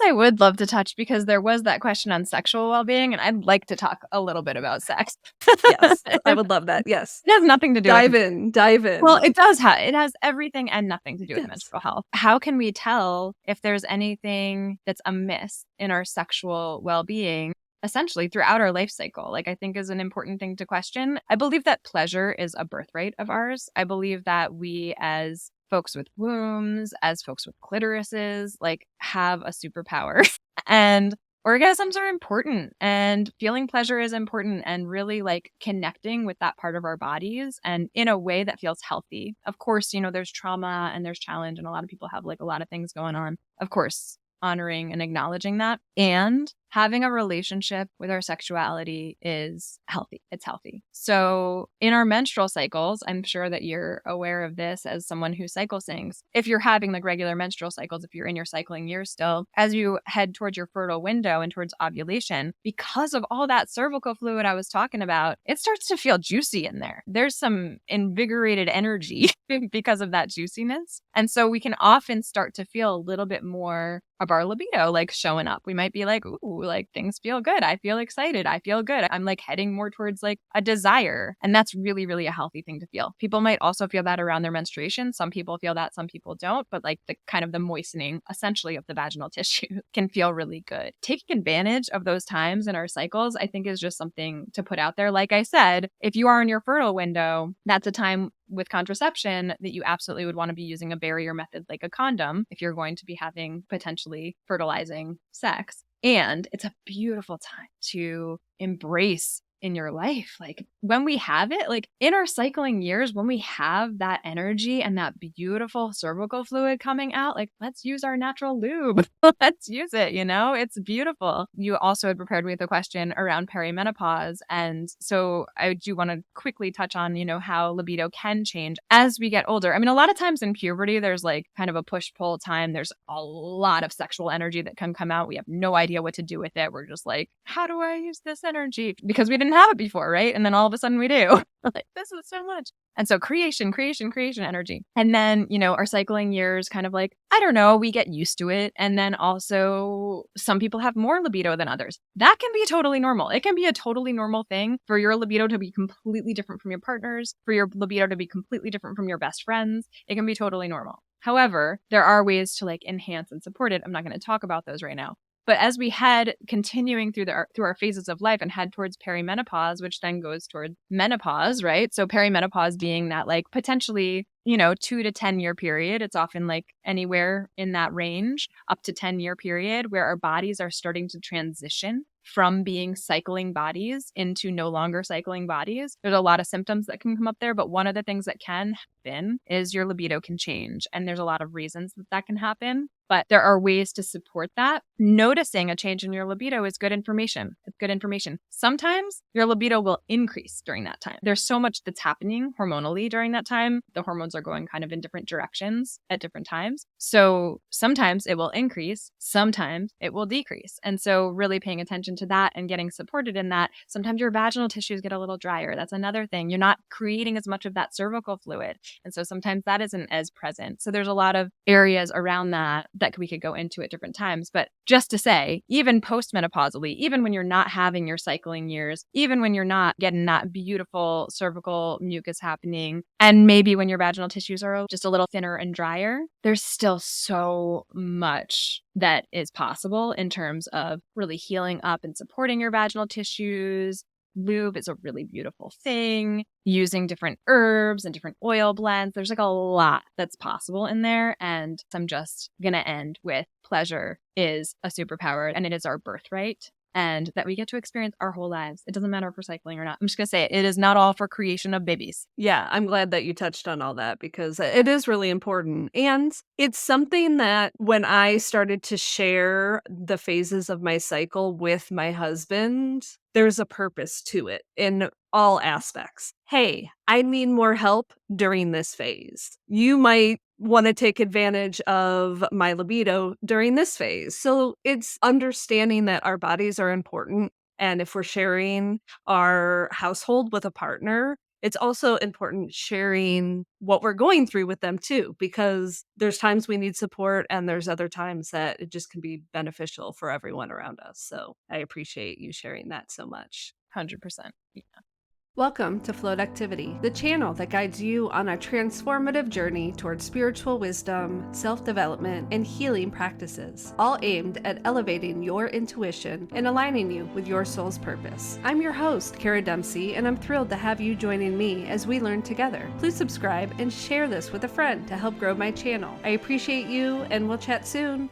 I would love to touch, because there was that question on sexual well-being, and I'd like to talk a little bit about sex. Yes, I would love that. Yes. It has nothing to do Dive with in, dive in. Well, it does it has everything and nothing to do with Yes. menstrual health. How can we tell if there's anything that's amiss in our sexual well-being, essentially throughout our life cycle? Like, I think is an important thing to question. I believe that pleasure is a birthright of ours. I believe that we, as folks with wombs, as folks with clitorises, like, have a superpower. And orgasms are important, and feeling pleasure is important, and really like connecting with that part of our bodies and in a way that feels healthy. Of course, there's trauma and there's challenge, and a lot of people have like a lot of things going on. Of course, honoring and acknowledging that, and having a relationship with our sexuality is healthy. It's healthy. So in our menstrual cycles, I'm sure that you're aware of this as someone who cycle sings. If you're having like regular menstrual cycles, if you're in your cycling years still, as you head towards your fertile window and towards ovulation, because of all that cervical fluid I was talking about, it starts to feel juicy in there. There's some invigorated energy because of that juiciness. And so we can often start to feel a little bit more of our libido like showing up. We might be like, ooh, like things feel good. I feel excited. I feel good. I'm like heading more towards like a desire. And that's really, really a healthy thing to feel. People might also feel that around their menstruation. Some people feel that, some people don't. But like the kind of the moistening essentially of the vaginal tissue can feel really good. Taking advantage of those times in our cycles, I think, is just something to put out there. Like I said, if you are in your fertile window, that's a time with contraception that you absolutely would want to be using a barrier method like a condom if you're going to be having potentially fertilizing sex. And it's a beautiful time to embrace in your life. Like when we have it, like in our cycling years, when we have that energy and that beautiful cervical fluid coming out, like let's use our natural lube. Let's use it, it's beautiful. You also had prepared me with a question around perimenopause. And so I do want to quickly touch on, how libido can change as we get older. I mean, a lot of times in puberty, there's like kind of a push-pull time. There's a lot of sexual energy that can come out. We have no idea what to do with it. We're just like, how do I use this energy? Because we didn't have it before, right? And then all of a sudden we do. Like, this is so much. And so creation energy. And then, our cycling years kind of like, I don't know, we get used to it. And then also some people have more libido than others. That can be totally normal. It can be a totally normal thing for your libido to be completely different from your partner's, for your libido to be completely different from your best friends. It can be totally normal. However, there are ways to like enhance and support it. I'm not going to talk about those right now. But as we head continuing through our phases of life and head towards perimenopause, which then goes toward menopause, right? So perimenopause being that like potentially, 2 to 10 year period. It's often like anywhere in that range, up to 10-year period, where our bodies are starting to transition from being cycling bodies into no longer cycling bodies. There's a lot of symptoms that can come up there, but one of the things that can happen is your libido can change. And there's a lot of reasons that can happen. But there are ways to support that. Noticing a change in your libido is good information. It's good information. Sometimes your libido will increase during that time. There's so much that's happening hormonally during that time. The hormones are going kind of in different directions at different times. So sometimes it will increase, sometimes it will decrease. And so really paying attention to that and getting supported in that. Sometimes your vaginal tissues get a little drier. That's another thing. You're not creating as much of that cervical fluid. And so sometimes that isn't as present. So there's a lot of areas around that we could go into at different times. But just to say, even postmenopausally, even when you're not having your cycling years, even when you're not getting that beautiful cervical mucus happening, and maybe when your vaginal tissues are just a little thinner and drier, there's still so much that is possible in terms of really healing up and supporting your vaginal tissues. Lube is a really beautiful thing. Using different herbs and different oil blends. There's like a lot that's possible in there. And I'm just going to end with pleasure is a superpower and it is our birthright. And that we get to experience our whole lives. It doesn't matter if we're cycling or not. I'm just going to say it is not all for creation of babies. Yeah, I'm glad that you touched on all that because it is really important. And it's something that when I started to share the phases of my cycle with my husband, there's a purpose to it in all aspects. Hey, I need more help during this phase. You might want to take advantage of my libido during this phase. So it's understanding that our bodies are important. And if we're sharing our household with a partner, it's also important sharing what we're going through with them too, because there's times we need support and there's other times that it just can be beneficial for everyone around us. So I appreciate you sharing that so much. 100%. Yeah. Welcome to Floaductivity, the channel that guides you on a transformative journey towards spiritual wisdom, self-development, and healing practices, all aimed at elevating your intuition and aligning you with your soul's purpose. I'm your host, Kara Dempsey, and I'm thrilled to have you joining me as we learn together. Please subscribe and share this with a friend to help grow my channel. I appreciate you, and we'll chat soon.